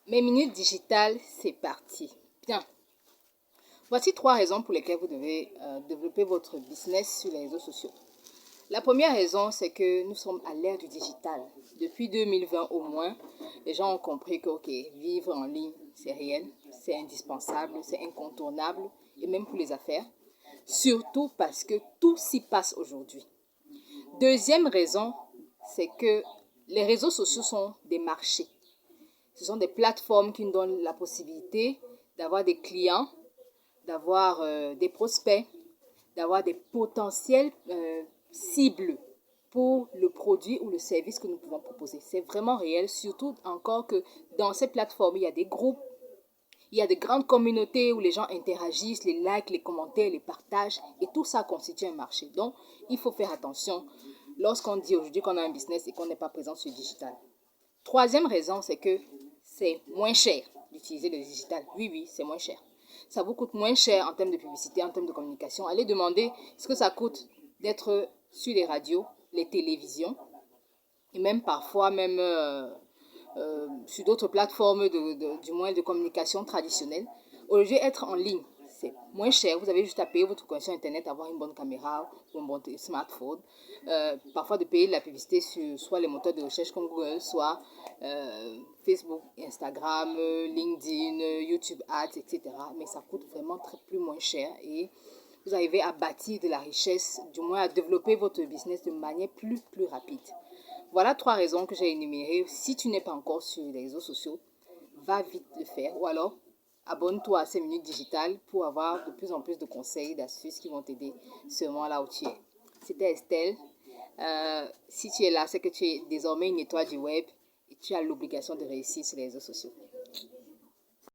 Mes minutes digitales, c'est parti. Bien. Voici 3 raisons pour lesquelles vous devez développer votre business sur les réseaux sociaux. La première raison, c'est que nous sommes à l'ère du digital. Depuis 2020 au moins, les gens ont compris que vivre en ligne, c'est réel, c'est indispensable, c'est incontournable, et même pour les affaires. Surtout parce que tout s'y passe aujourd'hui. Deuxième raison, c'est que les réseaux sociaux sont des marchés. Ce sont des plateformes qui nous donnent la possibilité d'avoir des clients, d'avoir des prospects, d'avoir des potentiels cibles pour le produit ou le service que nous pouvons proposer. C'est vraiment réel, surtout encore que dans ces plateformes, il y a des groupes, il y a de grandes communautés où les gens interagissent, les likes, les commentaires, les partages, et tout ça constitue un marché. Donc, il faut faire attention lorsqu'on dit aujourd'hui qu'on a un business et qu'on n'est pas présent sur le digital. Troisième raison, c'est que c'est moins cher d'utiliser le digital. Oui, c'est moins cher. Ça vous coûte moins cher en termes de publicité, en termes de communication. Allez demander ce que ça coûte d'être sur les radios, les télévisions, et même parfois sur d'autres plateformes du moins de communication traditionnelle. Aujourd'hui, être en ligne, c'est moins cher. Vous avez juste à payer votre connexion Internet, avoir une bonne caméra ou un bon smartphone. Parfois de payer de la publicité sur soit les moteurs de recherche comme Google, soit Facebook, Instagram, LinkedIn, YouTube Ads, etc. Mais ça coûte vraiment plus moins cher et vous arrivez à bâtir de la richesse, du moins à développer votre business de manière plus rapide. Voilà 3 raisons que j'ai énumérées. Si tu n'es pas encore sur les réseaux sociaux, va vite le faire ou alors abonne-toi à ces minutes digitales pour avoir de plus en plus de conseils, d'astuces qui vont t'aider seulement là où tu es. C'était Estelle. Si tu es là, c'est que tu es désormais une étoile du web et tu as l'obligation de réussir sur les réseaux sociaux.